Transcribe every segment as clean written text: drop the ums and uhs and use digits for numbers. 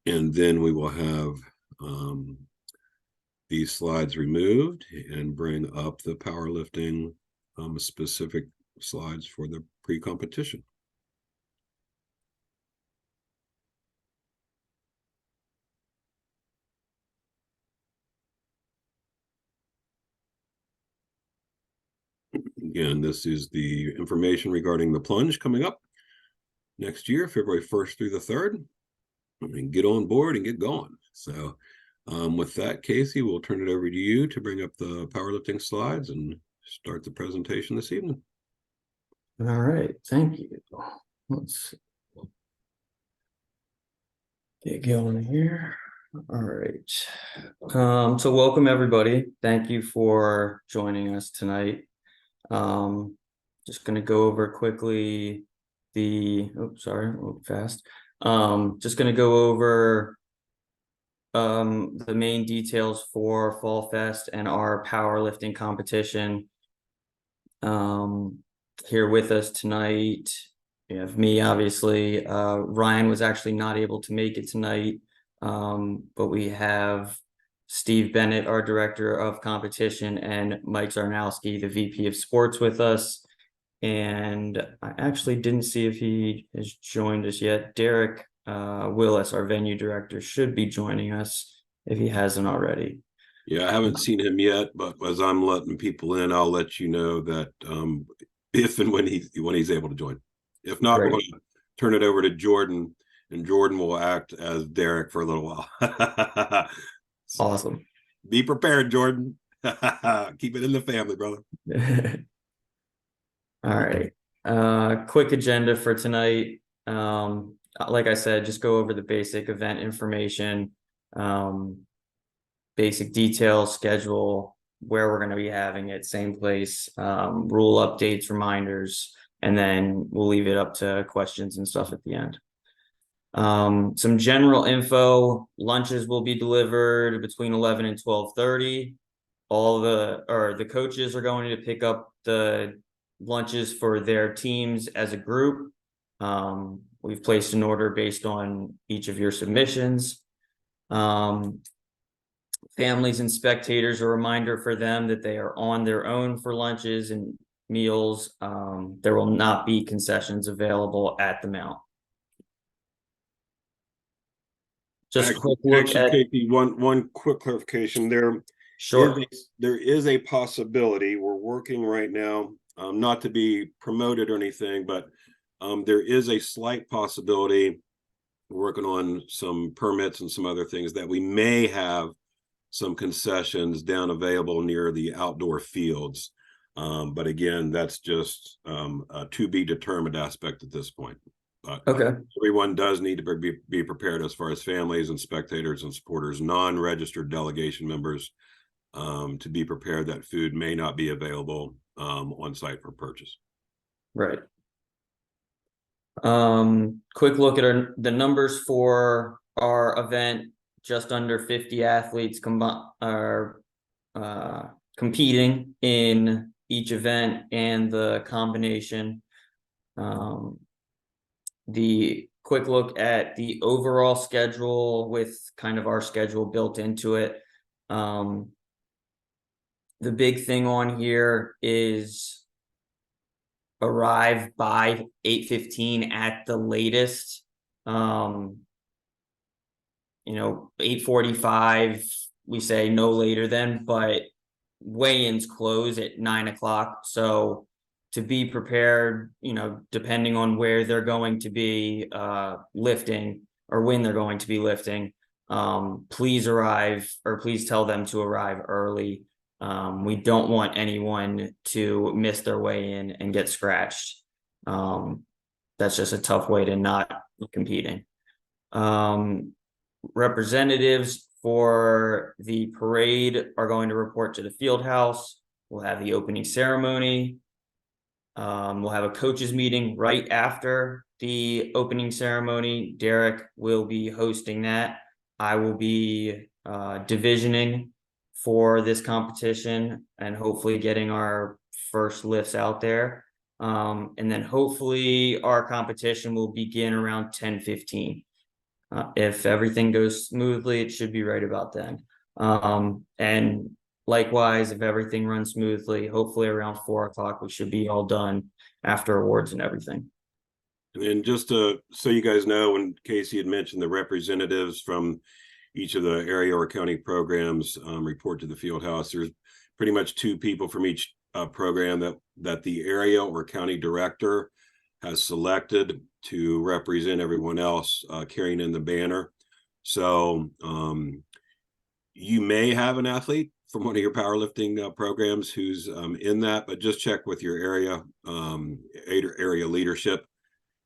And then we will have these slides removed and bring up the powerlifting specific slides for the pre-competition. Again, this is the information regarding the plunge coming up next year, February 1st through the 3rd. And get on board and get going. So with that, Casey, we'll turn it over to you to bring up the powerlifting slides and start the presentation this evening. All right, thank you. Let's get going here. All right. So welcome everybody. Thank you for joining us tonight. Just going to go over quickly sorry, a little fast. Just going to go over the main details for Fall Fest and our powerlifting competition. Here with us tonight, we have me, obviously. Ryan was actually not able to make it tonight, but we have Steve Bennett, our director of competition, and Mike Zarnowski, the VP of sports, with us. And I actually didn't see if he has joined us yet. Derek Willis, our venue director, should be joining us if he hasn't already. Yeah, I haven't seen him yet, but as I'm letting people in, I'll let you know that if and when he's able to join. If not, we're going to turn it over to Jordan, and Jordan will act as Derek for a little while. So, awesome. Be prepared, Jordan. Keep it in the family, brother. All right. Quick agenda for tonight. Like I said, just go over the basic event information, basic details, schedule, where we're going to be having it, same place, rule updates, reminders, and then we'll leave it up to questions and stuff at the end. Some general info: lunches will be delivered between 11 and 12:30. All the coaches are going to pick up the lunches for their teams as a group. We've placed an order based on each of your submissions. Families and spectators, a reminder for them that they are on their own for lunches and meals. There will not be concessions available at the Mount. Just a quick look at one quick clarification there. Sure. There is a possibility. We're working right now, not to be promoted or anything, but there is a slight possibility, working on some permits and some other things, that we may have some concessions down available near the outdoor fields. But again, that's just a to be determined aspect at this point. But okay, everyone does need to be prepared as far as families and spectators and supporters, non-registered delegation members, to be prepared that food may not be available on site for purchase. Right. Quick look at the numbers for our event. Just under 50 athletes are competing in each event and the combination. The quick look at the overall schedule with kind of our schedule built into it. The big thing on here is arrive by 8:15 at the latest. 8:45, we say no later than, but weigh-ins close at 9:00. So to be prepared, depending on where they're going to be lifting or when they're going to be lifting, please arrive, or please tell them to arrive early. We don't want anyone to miss their weigh-in and get scratched. That's just a tough way to not be competing. Representatives for the parade are going to report to the field house. We'll have the opening ceremony. We'll have a coaches meeting right after the opening ceremony. Derek will be hosting that. I will be divisioning for this competition and hopefully getting our first lifts out there. And then hopefully our competition will begin around 10:15. If everything goes smoothly, it should be right about then. And likewise, if everything runs smoothly, hopefully around 4 o'clock, we should be all done after awards and everything. And just so you guys know, when Casey had mentioned the representatives from each of the area or county programs report to the field house, there's pretty much 2 people from each program that the area or county director has selected to represent everyone else carrying in the banner. So you may have an athlete from one of your powerlifting programs who's in that, but just check with your area leadership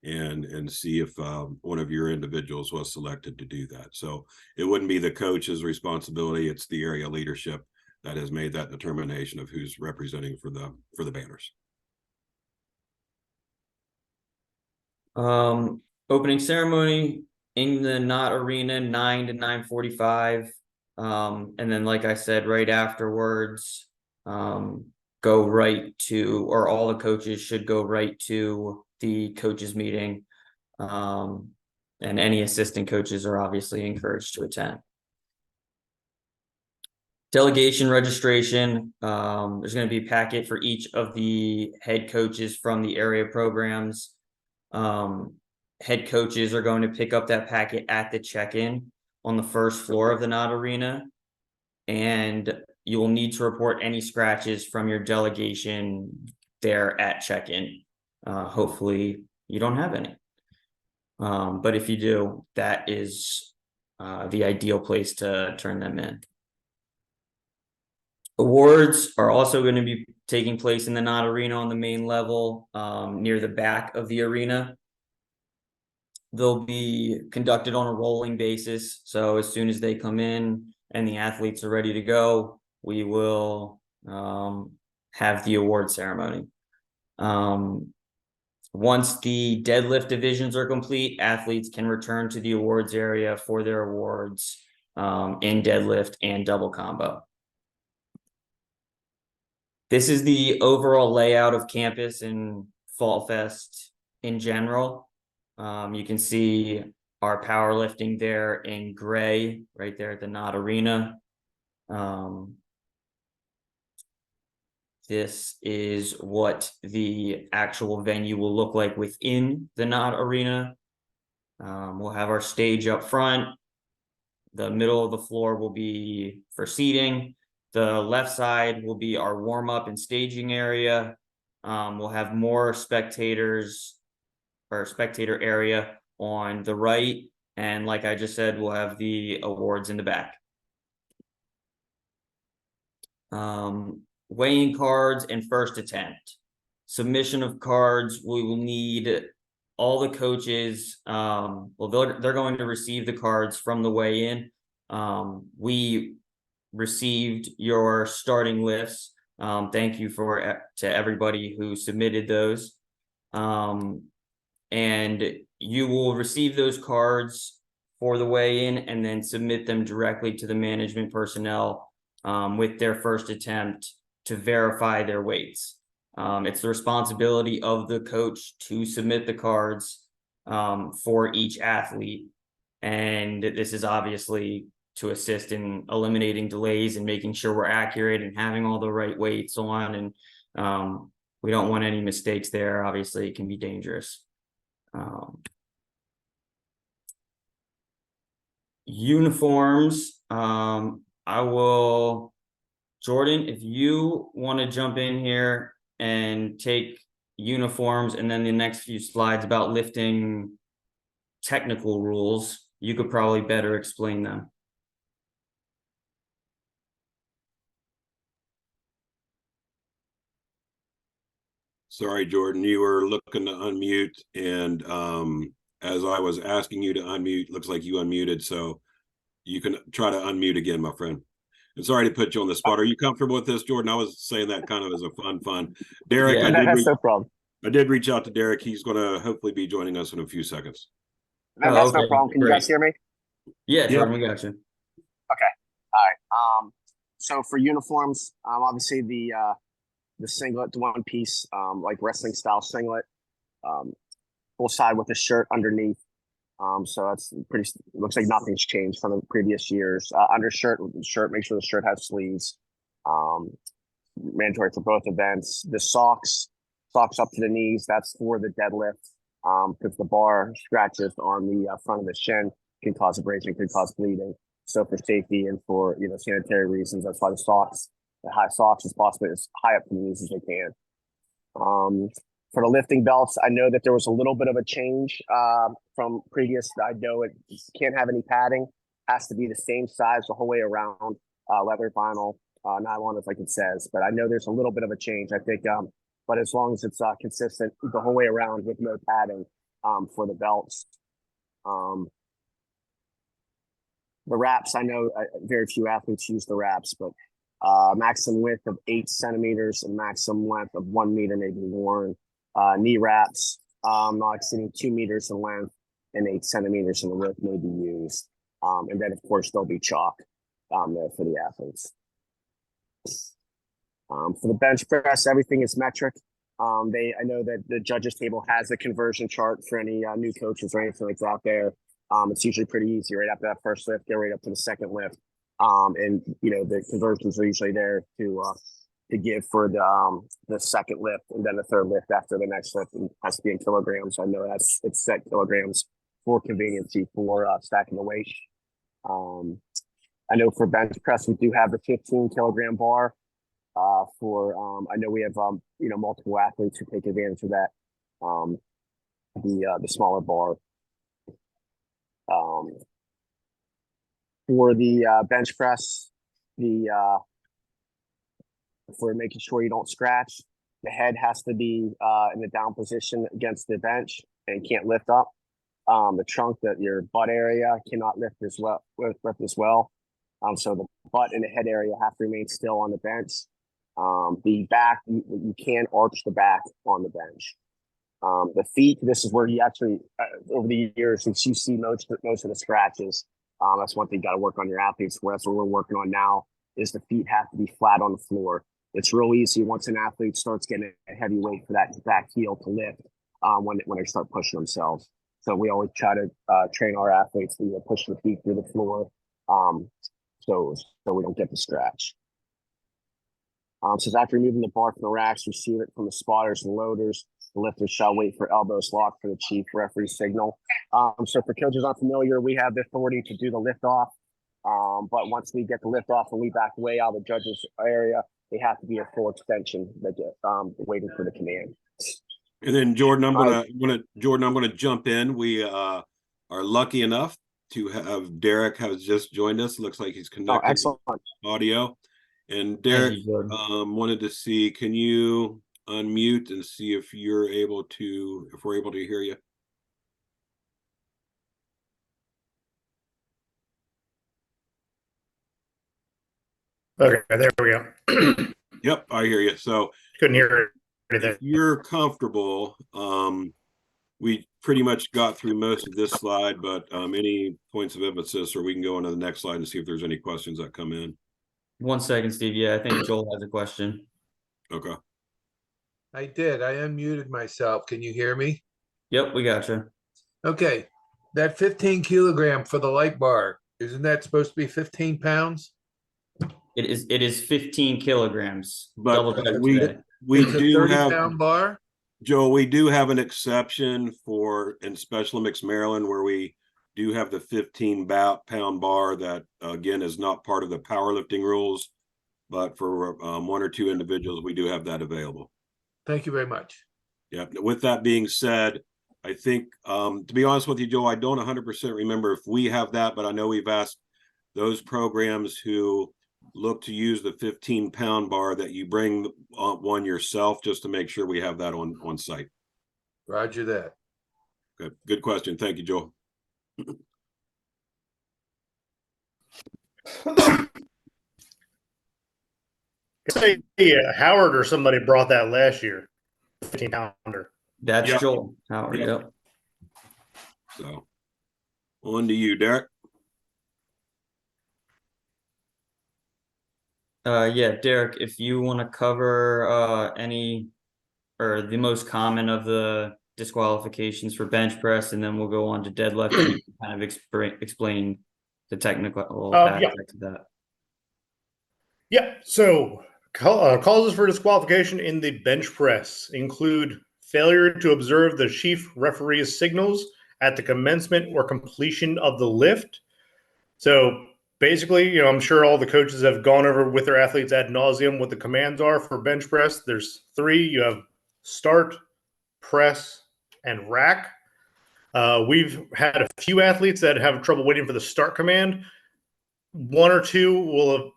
and see if one of your individuals was selected to do that. So it wouldn't be the coach's responsibility; it's the area leadership that has made that determination of who's representing for the banners. Opening ceremony in the Knott Arena, 9 to 9:45. And then, like I said, right afterwards, go right to, or all the coaches should go right to the coaches meeting. And any assistant coaches are obviously encouraged to attend. Delegation registration, there's going to be a packet for each of the head coaches from the area programs. Head coaches are going to pick up that packet at the check-in on the first floor of the Knott Arena. And you will need to report any scratches from your delegation there at check-in. Hopefully you don't have any. But if you do, that is the ideal place to turn them in. Awards are also going to be taking place in the Knott Arena on the main level, near the back of the arena. They'll be conducted on a rolling basis. So as soon as they come in and the athletes are ready to go, we will have the award ceremony. Once the deadlift divisions are complete, athletes can return to the awards area for their awards in deadlift and double combo. This is the overall layout of campus and Fall Fest in general. You can see our powerlifting there in gray, right there at the Knott Arena. This is what the actual venue will look like within the Knott Arena. We'll have our stage up front. The middle of the floor will be for seating. The left side will be our warm-up and staging area. We'll have more spectators or spectator area on the right. And like I just said, we'll have the awards in the back. Weighing cards and first attempt. Submission of cards, we will need all the coaches. Well, they're going to receive the cards from the weigh-in. We received your starting lifts. Thank you to everybody who submitted those. And you will receive those cards for the weigh-in and then submit them directly to the management personnel with their first attempt to verify their weights. It's the responsibility of the coach to submit the cards for each athlete. And this is obviously to assist in eliminating delays and making sure we're accurate and having all the right weights on. And we don't want any mistakes there. Obviously, it can be dangerous. Uniforms. Jordan, if you want to jump in here and take uniforms and then the next few slides about lifting technical rules, you could probably better explain them. Sorry, Jordan, you were looking to unmute, and as I was asking you to unmute, looks like you unmuted, so you can try to unmute again, my friend. And sorry to put you on the spot. Are you comfortable with this, Jordan? I was saying that kind of as a fun. Derek, yeah, that's no problem. I did reach out to Derek. He's going to hopefully be joining us in a few seconds. That's okay, no problem. Can you guys hear me? Yeah, Jordan, we got you. Okay. All right. So for uniforms, obviously the singlet, the one piece, like wrestling style singlet, full side with a shirt underneath. So that's pretty, looks like nothing's changed from the previous years. Undershirt, shirt, make sure the shirt has sleeves. Um, Mandatory for both events. The socks up to the knees, that's for the deadlift. Because the bar scratches on the front of the shin can cause abrasion, can cause bleeding. So for safety and for, sanitary reasons, that's why the high socks as possible, as high up to the knees as they can. For the lifting belts, I know that there was a little bit of a change from previous. I know it can't have any padding, has to be the same size the whole way around, leather, vinyl, nylon, as like it says. But I know there's a little bit of a change, I think. But as long as it's consistent the whole way around with no padding for the belts. The wraps, I know very few athletes use the wraps, but maximum width of 8 centimeters and maximum length of 1 meter may be worn. Knee wraps, not exceeding 2 meters in length and 8 centimeters in the width may be used. And then, of course, there'll be chalk there for the athletes. For the bench press, everything is metric. I know that the judges table has a conversion chart for any new coaches or anything like that there. It's usually pretty easy right after that first lift, go right up to the second lift. And the conversions are usually there to give for the second lift and then the third lift after the next lift. It has to be in kilograms. I know it's set kilograms for conveniency for stacking the weight. I know for bench press, we do have the 15 kilogram bar. I know we have multiple athletes who take advantage of that. The smaller bar. For the bench press, for making sure you don't scratch, the head has to be in the down position against the bench and can't lift up. The trunk, that your butt area cannot lift as well. So the butt and the head area have to remain still on the bench. The back, you can arch the back on the bench. The feet, this is where you actually, over the years, since you see most of the scratches, that's one thing you got to work on your athletes. That's what we're working on now, is the feet have to be flat on the floor. It's real easy once an athlete starts getting a heavy weight for that back heel to lift when they start pushing themselves. So we always try to train our athletes to push the feet through the floor so we don't get the scratch. So after removing the bar from the racks, receive it from the spotters and loaders. The lifters shall wait for elbows locked for the chief referee signal. So for coaches unfamiliar, we have the authority to do the lift off. But once we get the lift off and we back away out of the judges area, they have to be a full extension. They get waiting for the command. And then Jordan, I'm gonna jump in. We are lucky enough to have Derek has just joined us. Looks like he's connected. Excellent Audio. And Derek, wanted to see, can you unmute and see if we're able to hear you? Okay, there we go. Yep, I hear you. So couldn't hear anything. If you're comfortable, we pretty much got through most of this slide, but any points of emphasis, or we can go on to the next slide and see if there's any questions that come in. 1 second, Steve. Yeah, I think Joel has a question. Okay. I did. I unmuted myself. Can you hear me? Yep, we got you. Okay. That 15 kilogram for the light bar, isn't that supposed to be 15 pounds? It is 15 kilograms. But we it's do a 30 have pound bar. Joe, we do have an exception in Special Olympics Maryland, where we do have the 15-pound bar that, again, is not part of the powerlifting rules, but for 1 or 2 individuals, we do have that available. Thank you very much. Yeah. With that being said, I think, to be honest with you, Joe, I don't 100% remember if we have that, but I know we've asked those programs who look to use the 15-pound bar that you bring one yourself, just to make sure we have that on site. Roger that. Good question. Thank you, Joel. Say Howard or somebody brought that last year, 15-pounder. That's Yep. Joel Howard. Yep. So on to you, Derek. Yeah, Derek, if you want to cover any or the most common of the disqualifications for bench press, and then we'll go on to deadlift and you can kind of explain the technical Yeah. aspect of that. Yeah. So causes for disqualification in the bench press include failure to observe the chief referee's signals at the commencement or completion of the lift. So basically, I'm sure all the coaches have gone over with their athletes ad nauseum what the commands are for bench press. There's 3. You have start, press, and rack. We've had a few athletes that have trouble waiting for the start command. 1 or 2 will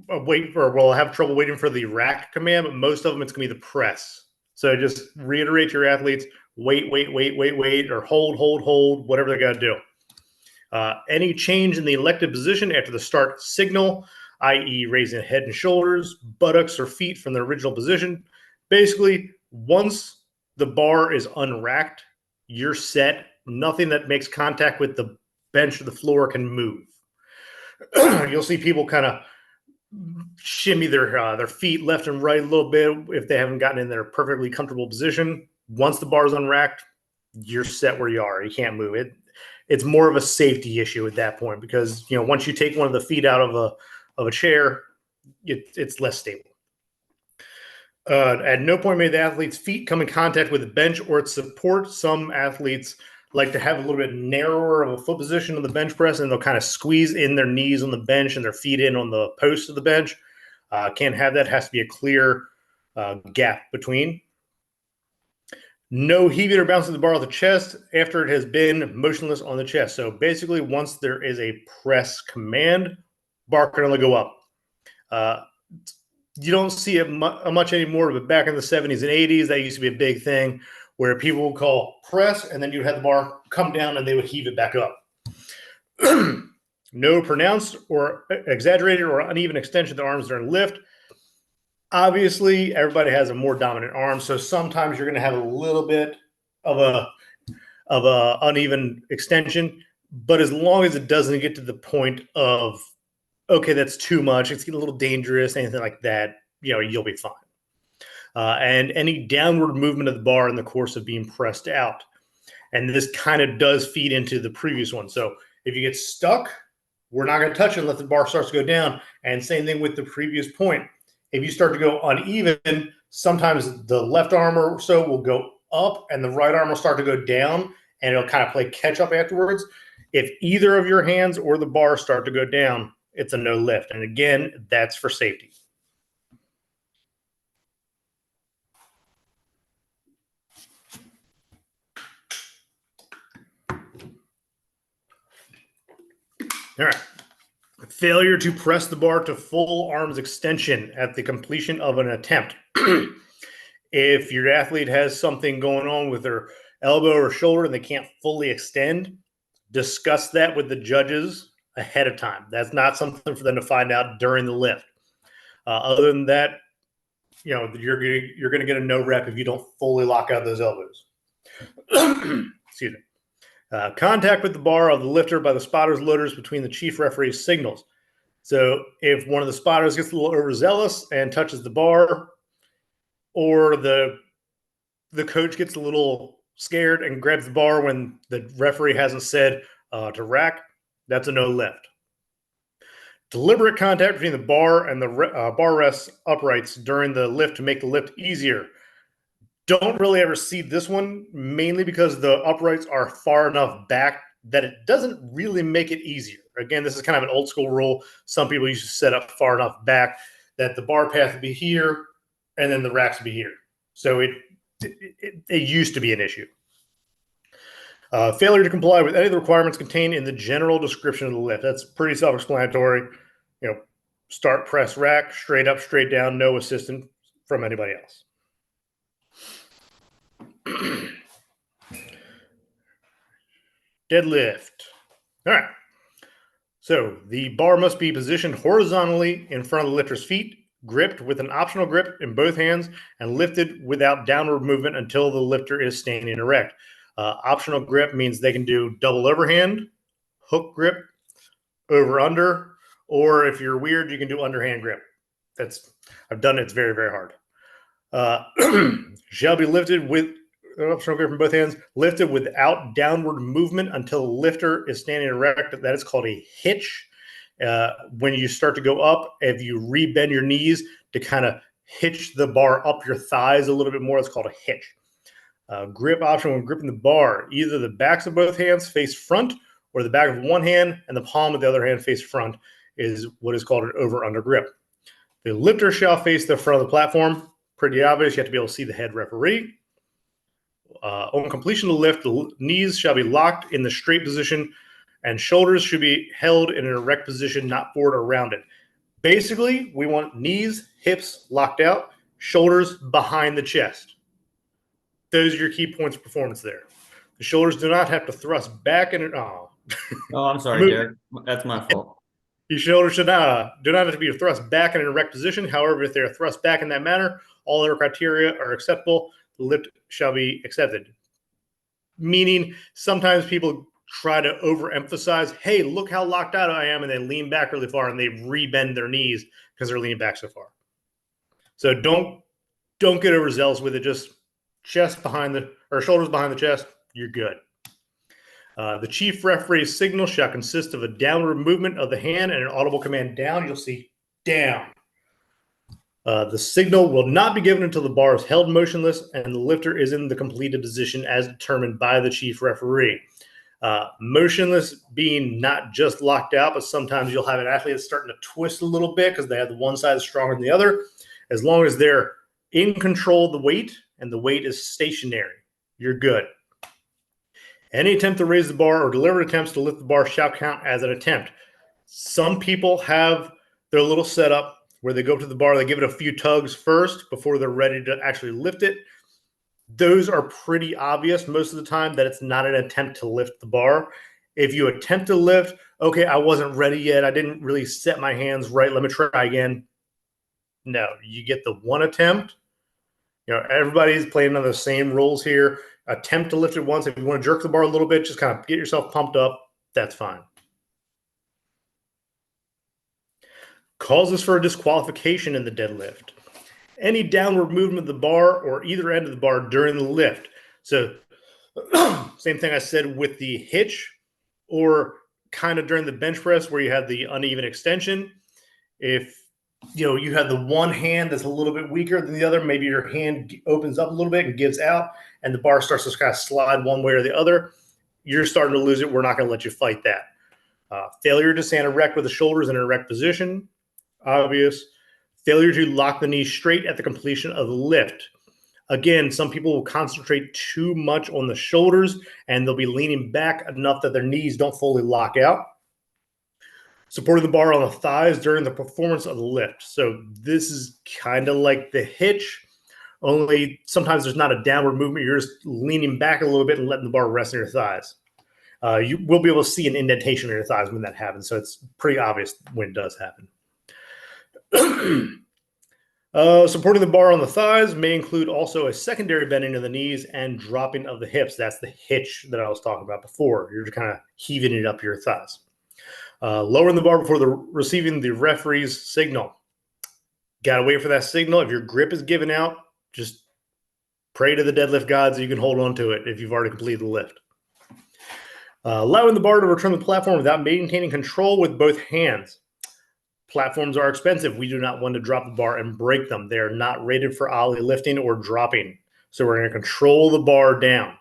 will have trouble waiting for the rack command, but most of them it's going to be the press. So just reiterate to your athletes: wait, or hold, whatever they got to do. Any change in the elected position after the start signal, i.e. raising head and shoulders, buttocks, or feet from the original position. Basically, once the bar is unracked, you're set. Nothing that makes contact with the bench or the floor can move. You'll see people kind of shimmy their feet left and right a little bit if they haven't gotten in their perfectly comfortable position. Once the bar is unracked, you're set where you are. You can't move it. It's more of a safety issue at that point because once you take one of the feet out of a chair, it's less stable. At no point may the athlete's feet come in contact with the bench or its support. Some athletes like to have a little bit narrower of a foot position on the bench press, and they'll kind of squeeze in their knees on the bench and their feet in on the post of the bench. Can't have that. Has to be a clear gap between. No heaving or bouncing the bar off the chest after it has been motionless on the chest. So basically, once there is a press command, bar can only go up. You don't see it much anymore, but back in the 70s and 80s, that used to be a big thing where people would call press, and then you'd have the bar come down and they would heave it back up. No pronounced or exaggerated or uneven extension of the arms during lift. Obviously, everybody has a more dominant arm, so sometimes you're going to have a little bit of a uneven extension, but as long as it doesn't get to the point of, okay, that's too much, it's getting a little dangerous, anything like that, you'll be fine. And any downward movement of the bar in the course of being pressed out. And this kind of does feed into the previous one. So if you get stuck, we're not going to touch it unless the bar starts to go down. And same thing with the previous point. If you start to go uneven, sometimes the left arm or so will go up and the right arm will start to go down, and it'll kind of play catch up afterwards. If either of your hands or the bar start to go down, it's a no lift. And again, that's for safety. All right. Failure to press the bar to full arms extension at the completion of an attempt. If your athlete has something going on with their elbow or shoulder and they can't fully extend, discuss that with the judges ahead of time. That's not something for them to find out during the lift. Other than that, you're going to get a no rep if you don't fully lock out those elbows. Excuse me. Contact with the bar of the lifter by the spotters loaders between the chief referee's signals. So if one of the spotters gets a little overzealous and touches the bar, or the coach gets a little scared and grabs the bar when the referee hasn't said to rack, that's a no lift. Deliberate contact between the bar and the bar rest uprights during the lift to make the lift easier. Don't really ever see this one, mainly because the uprights are far enough back that it doesn't really make it easier. Again, this is kind of an old school rule. Some people used to set up far enough back that the bar path would be here and then the racks would be here. So it used to be an issue. Failure to comply with any of the requirements contained in the general description of the lift. That's pretty self-explanatory. Start, press, rack, straight up, straight down, no assistance from anybody else. Deadlift. All right. So the bar must be positioned horizontally in front of the lifter's feet, gripped with an optional grip in both hands, and lifted without downward movement until the lifter is standing erect. Optional grip means they can do double overhand, hook grip, over under, or if you're weird, you can do underhand grip. I've done it. It's very, very hard. Shall be lifted with optional grip from both hands, lifted without downward movement until the lifter is standing erect. That is called a hitch. When you start to go up, if you rebend your knees to kind of hitch the bar up your thighs a little bit more, it's called a hitch. Grip option when gripping the bar, either the backs of both hands face front or the back of one hand and the palm of the other hand face front is what is called an over-under grip. The lifter shall face the front of the platform. Pretty obvious. You have to be able to see the head referee. On completion of the lift, the knees shall be locked in the straight position and shoulders should be held in an erect position, not forward or rounded. Basically, we want knees, hips locked out, shoulders behind the chest. Those are your key points of performance there. The shoulders do not have to thrust back and Oh, I'm sorry, Derek. That's my fault. Your shoulders should do not have to be thrust back in an erect position. However, if they are thrust back in that manner, all other criteria are acceptable. The lift shall be accepted. Meaning, sometimes people try to overemphasize, hey, look how locked out I am, and they lean back really far and they rebend their knees because they're leaning back so far. So don't get overzealous with it. Just chest behind the, or shoulders behind the chest, you're good. The chief referee's signal shall consist of a downward movement of the hand and an audible command down. You'll see down. The signal will not be given until the bar is held motionless and the lifter is in the completed position as determined by the chief referee. Motionless being not just locked out, but sometimes you'll have an athlete that's starting to twist a little bit because they have the one side stronger than the other. As long as they're in control of the weight and the weight is stationary, you're good. Any attempt to raise the bar or deliberate attempts to lift the bar shall count as an attempt. Some people have their little setup where they go up to the bar, they give it a few tugs first before they're ready to actually lift it. Those are pretty obvious most of the time that it's not an attempt to lift the bar. If you attempt to lift, okay, I wasn't ready yet. I didn't really set my hands right. Let me try again. No, you get the one attempt. You know, everybody's playing on the same rules here. Attempt to lift it once. If you want to jerk the bar a little bit, just kind of get yourself pumped up. That's fine. Causes for a disqualification in the deadlift. Any downward movement of the bar or either end of the bar during the lift. So same thing I said with the hitch or kind of during the bench press where you have the uneven extension. If you have the one hand that's a little bit weaker than the other, maybe your hand opens up a little bit and gives out and the bar starts to kind of slide one way or the other, you're starting to lose it. We're not going to let you fight that. Failure to stand erect with the shoulders in an erect position, obvious. Failure to lock the knees straight at the completion of the lift. Again, some people will concentrate too much on the shoulders and they'll be leaning back enough that their knees don't fully lock out. Supporting the bar on the thighs during the performance of the lift. So this is kind of like the hitch, only sometimes there's not a downward movement. You're just leaning back a little bit and letting the bar rest on your thighs. You will be able to see an indentation in your thighs when that happens. So it's pretty obvious when it does happen. Supporting the bar on the thighs may include also a secondary bending of the knees and dropping of the hips. That's the hitch that I was talking about before. You're just kind of heaving it up your thighs. Lowering the bar before receiving the referee's signal. Got to wait for that signal. If your grip is given out, just pray to the deadlift gods so you can hold on to it if you've already completed the lift. Allowing the bar to return to the platform without maintaining control with both hands. Platforms are expensive. We do not want to drop the bar and break them. They are not rated for ollie lifting or dropping. So we're going to control the bar down.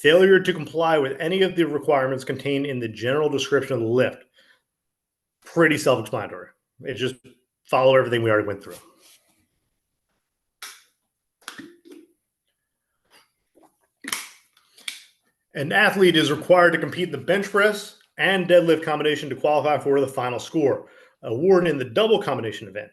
Failure to comply with any of the requirements contained in the general description of the lift. Pretty self-explanatory. It's just follow everything we already went through. An athlete is required to compete in the bench press and deadlift combination to qualify for the final score, awarded in the double combination event.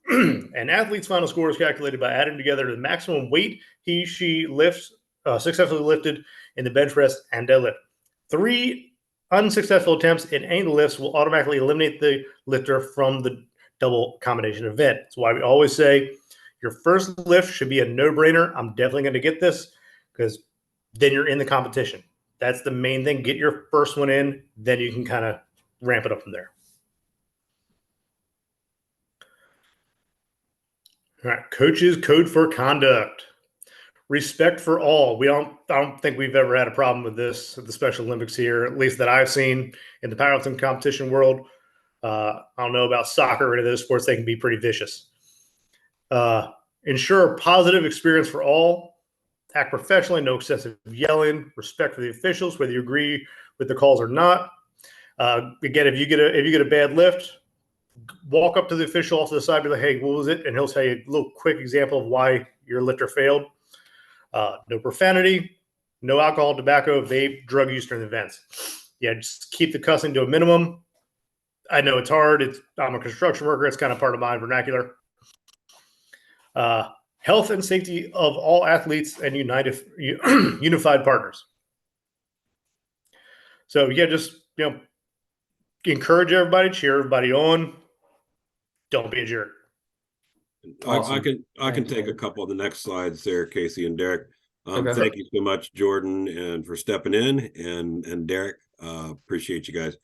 An athlete's final score is calculated by adding together the maximum weight she lifts, successfully lifted in the bench press and deadlift. 3 unsuccessful attempts in any of the lifts will automatically eliminate the lifter from the double combination event. That's why we always say your first lift should be a no-brainer. I'm definitely going to get this because then you're in the competition. That's the main thing. Get your first one in, then you can kind of ramp it up from there. All right, coaches' code for conduct. respect for all. I don't think we've ever had a problem with this at the Special Olympics here, at least that I've seen in the powerlifting competition world. I don't know about soccer or any of those sports. They can be pretty vicious. Ensure a positive experience for all. Act professionally, no excessive yelling, respect for the officials, whether you agree with the calls or not. Again, if you get a bad lift, walk up to the official off to the side, be like, "Hey, what was it?" And he'll tell you a little quick example of why your lifter failed. No profanity, no alcohol, tobacco, vape, drug use during the events. Yeah, just keep the cussing to a minimum. I know it's hard. I'm a construction worker. It's kind of part of my vernacular. Health and safety of all athletes and unified partners. So yeah, just encourage everybody, cheer everybody on. Don't be a jerk. Awesome. I can Thank you, take a David. couple of the next slides there, Casey and Derek. Okay. Thank you so much, Jordan, and for stepping in, and Derek. Appreciate you guys.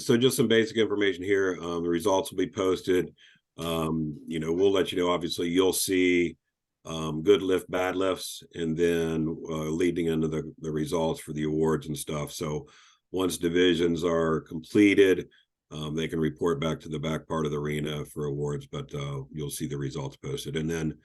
So just some basic information here. The results will be posted. We'll let you know. Obviously, you'll see good lift, bad lifts, and then leading into the results for the awards and stuff. So once divisions are completed, they can report back to the back part of the arena for awards, but you'll see the results posted. And then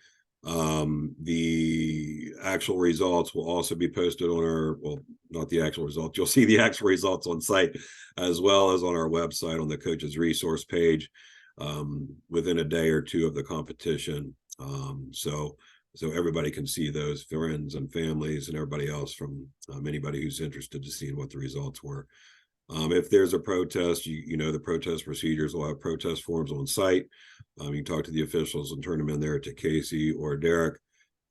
the actual results will also be posted on our, well, not the actual results, you'll see the actual results on site as well as on our website on the coaches resource page within a day or two of the competition. So everybody can see those, friends and families and everybody else, from anybody who's interested to seeing what the results were. If there's a protest, the protest procedures will have protest forms on site. You can talk to the officials and turn them in there to Casey or Derek.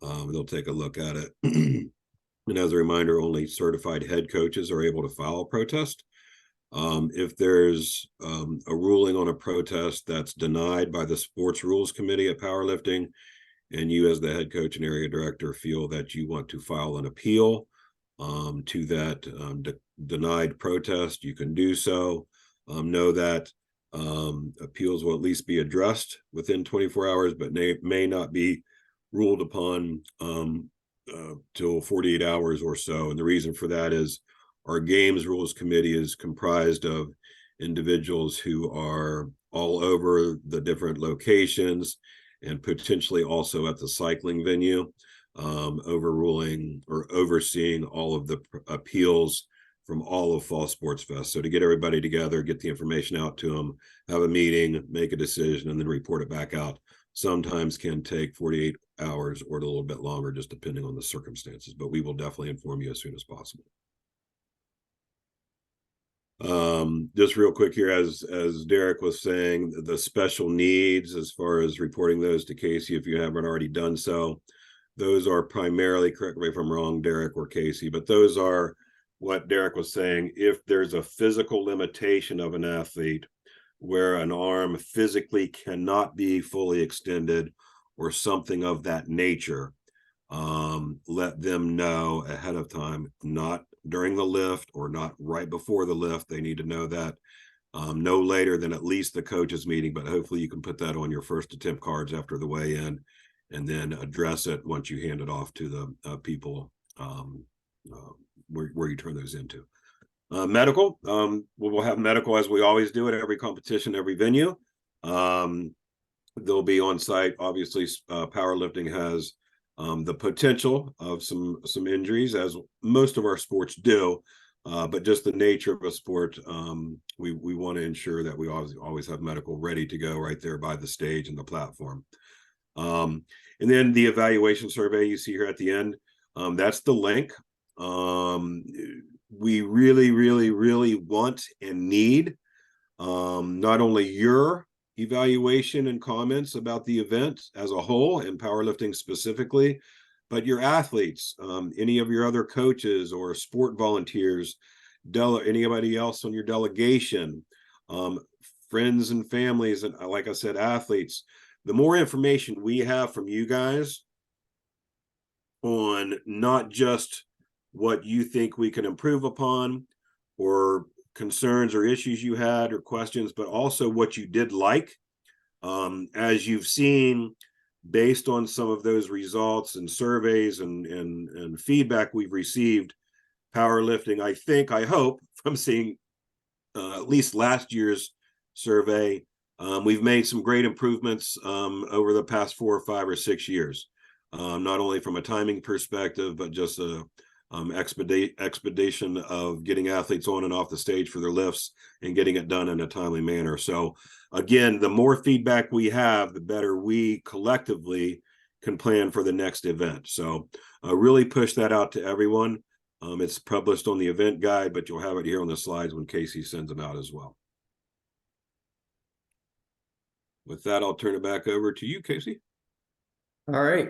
They'll take a look at it. And as a reminder, only certified head coaches are able to file a protest. If there's a ruling on a protest that's denied by the sports rules committee at powerlifting, and you as the head coach and area director feel that you want to file an appeal to that denied protest, you can do so. Know that appeals will at least be addressed within 24 hours, but may not be ruled upon till 48 hours or so. And the reason for that is our games rules committee is comprised of individuals who are all over the different locations and potentially also at the cycling venue, overruling or overseeing all of the appeals from all of Fall Sports Fest. So to get everybody together, get the information out to them, have a meeting, make a decision, and then report it back out, sometimes can take 48 hours or a little bit longer, just depending on the circumstances. But we will definitely inform you as soon as possible. Just real quick here, as Derek was saying, the special needs, as far as reporting those to Casey, if you haven't already done so, those are primarily, correct me if I'm wrong, Derek or Casey, but those are what Derek was saying. If there's a physical limitation of an athlete where an arm physically cannot be fully extended or something of that nature, let them know ahead of time, not during the lift or not right before the lift. They need to know that no later than at least the coaches meeting, but hopefully you can put that on your first attempt cards after the weigh-in, and then address it once you hand it off to the people where you turn those into. Medical, we'll have medical as we always do at every competition, every venue. They'll be on site. Obviously, powerlifting has the potential of some injuries, as most of our sports do, but just the nature of a sport, we want to ensure that we always have medical ready to go right there by the stage and the platform. And then the evaluation survey you see here at the end, that's the link. We really, really, really want and need not only your evaluation and comments about the event as a whole and powerlifting specifically, but your athletes, any of your other coaches or sport volunteers, anybody else on your delegation, friends and families, and like I said, athletes. The more information we have from you guys on not just what you think we can improve upon or concerns or issues you had or questions, but also what you did like. As you've seen, based on some of those results and surveys and feedback we've received, powerlifting, I hope, from seeing at least last year's survey, we've made some great improvements over the past 4 or 5 or 6 years, not only from a timing perspective, but just a expedition of getting athletes on and off the stage for their lifts and getting it done in a timely manner. So again, the more feedback we have, the better we collectively can plan for the next event. So really push that out to everyone. It's published on the event guide, but you'll have it here on the slides when Casey sends them out as well. With that, I'll turn it back over to you, Casey. All right.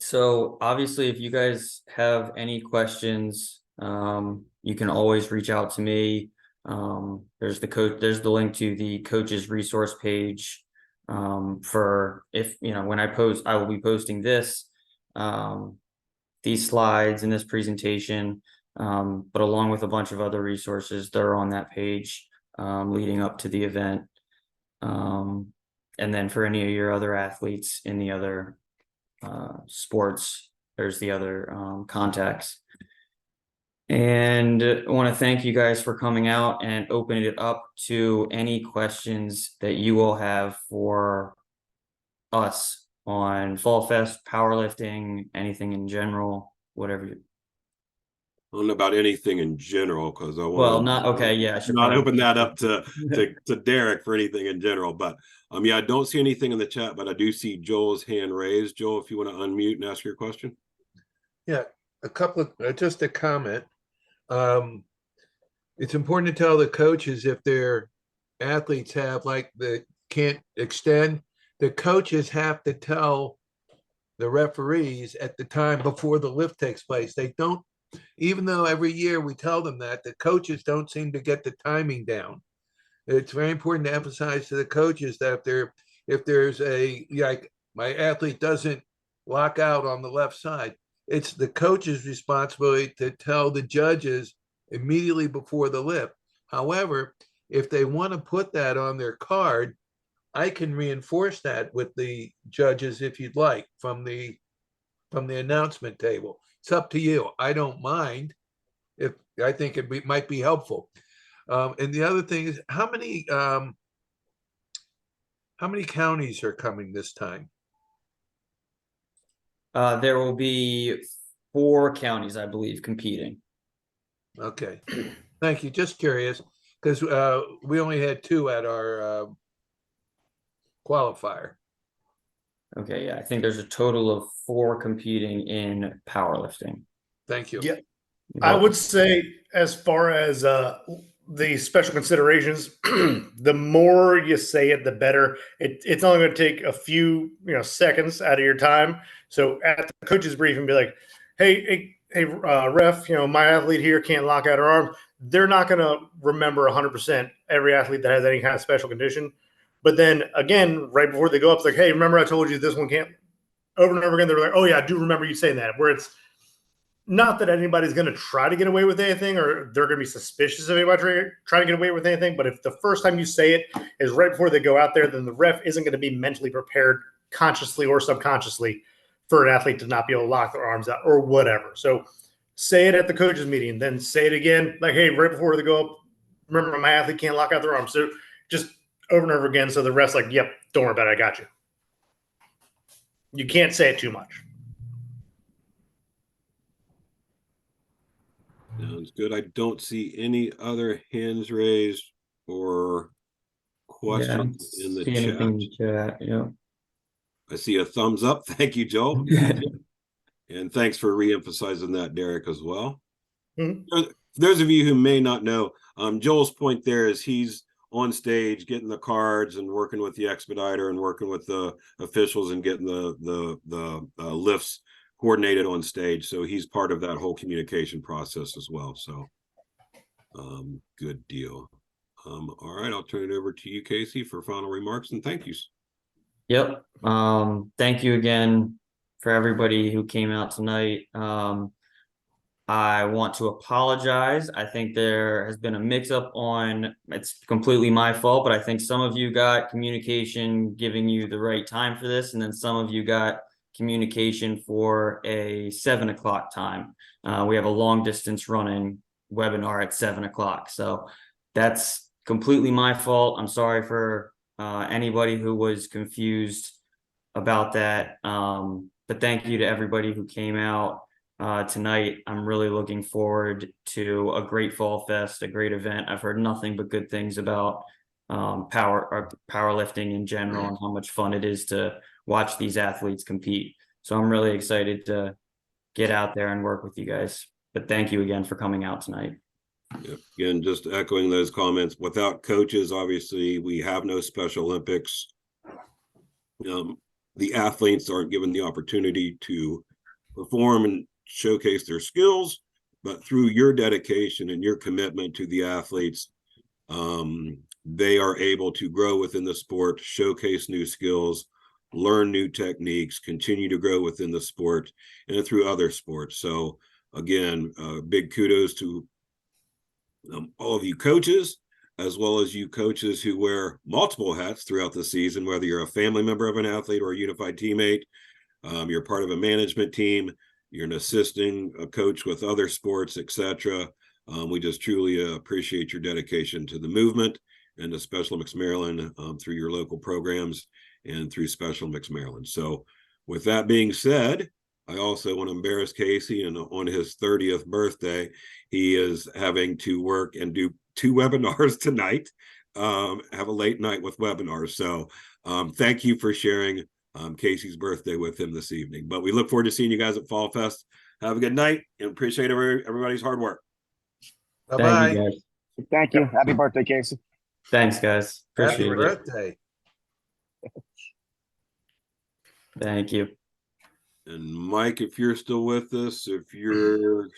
So obviously, if you guys have any questions, you can always reach out to me. There's the link to the coach's resource page. For if, when I post, I will be posting this, these slides and this presentation, but along with a bunch of other resources that are on that page, leading up to the event. And then for any of your other athletes in the other sports, there's the other contacts. And I want to thank you guys for coming out and opening it up to any questions that you all have for us on Fall Fest, powerlifting, anything in general, whatever you. I don't know about anything in general, because I want Well, not okay. Yeah, I should not probably open that up to Derek for anything in general. But yeah, I don't see anything in the chat, but I do see Joel's hand raised. Joel, if you want to unmute and ask your question. Yeah, a couple of just a comment. It's important to tell the coaches if their athletes have can't extend, the coaches have to tell the referees at the time before the lift takes place. They don't, even though every year we tell them that, the coaches don't seem to get the timing down. It's very important to emphasize to the coaches that if there's my athlete doesn't lock out on the left side, it's the coach's responsibility to tell the judges immediately before the lift. However, if they want to put that on their card, I can reinforce that with the judges if you'd like from the announcement table. It's up to you. I don't mind if I think might be helpful. And the other thing is, how many counties are coming this time? There will be 4 counties, I believe, competing. Okay, thank you. Just curious, because we only had 2 at our qualifier. Okay, yeah, I think there's a total of 4 competing in powerlifting. Thank you. Yeah, I would say as far as the special considerations, the more you say it, the better. It's only going to take a few seconds out of your time. So at the coach's briefing, be like, hey, ref, my athlete here can't lock out her arm. They're not going to remember 100% every athlete that has any kind of special condition. But then again, right before they go up, it's like, hey, remember I told you this one can't. Over and over again, they're like, oh yeah, I do remember you saying that. Where it's not that anybody's going to try to get away with anything, or they're going to be suspicious of anybody trying to get away with anything. But if the first time you say it is right before they go out there, then the ref isn't going to be mentally prepared, consciously or subconsciously, for an athlete to not be able to lock their arms out or whatever. So say it at the coaches meeting, then say it again, like, hey, right before they go up, remember my athlete can't lock out their arms. So just over and over again, so the ref's like, yep, don't worry about it, I got you. You can't say it too much. Sounds good. I don't see any other hands raised or questions in the chat. In the chat. Yeah. I see a thumbs up. Thank you, Joel. And thanks for re-emphasizing that, Derek, as well. Mm-hmm. For those of you who may not know, Joel's point there is he's on stage getting the cards and working with the expediter and working with the officials and getting the lifts coordinated on stage. So he's part of that whole communication process as well. So good deal. All right, I'll turn it over to you, Casey, for final remarks and thank yous. Yep. Thank you again for everybody who came out tonight. I want to apologize. I think there has been a mix-up on, it's completely my fault, but I think some of you got communication giving you the right time for this, and then some of you got communication for a 7 o'clock time. We have a long distance running webinar at 7 o'clock. So that's completely my fault. I'm sorry for anybody who was confused about that. But thank you to everybody who came out tonight. I'm really looking forward to a great Fall Fest, a great event. I've heard nothing but good things about powerlifting in general and how much fun it is to watch these athletes compete. So I'm really excited to get out there and work with you guys. But thank you again for coming out tonight. Yeah. Again, just echoing those comments, without coaches, obviously we have no Special Olympics. The athletes aren't given the opportunity to perform and showcase their skills, but through your dedication and your commitment to the athletes, they are able to grow within the sport, showcase new skills, learn new techniques, continue to grow within the sport and through other sports. So again, big kudos to all of you coaches, as well as you coaches who wear multiple hats throughout the season, whether you're a family member of an athlete or a unified teammate, you're part of a management team, you're an assisting coach with other sports, etc. We just truly appreciate your dedication to the movement and to Special Olympics Maryland through your local programs and through Special Olympics Maryland. So with that being said, I also want to embarrass Casey, and on his 30th birthday, he is having to work and do 2 webinars tonight, have a late night with webinars. So thank you for sharing Casey's birthday with him this evening. But we look forward to seeing you guys at Fall Fest. Have a good night and appreciate everybody's hard work. Thank Bye-bye. you guys. Thank you. Happy birthday, Casey. Thanks, guys. Happy Appreciate it. birthday. Thank you. And Mike, if you're still with us, if you're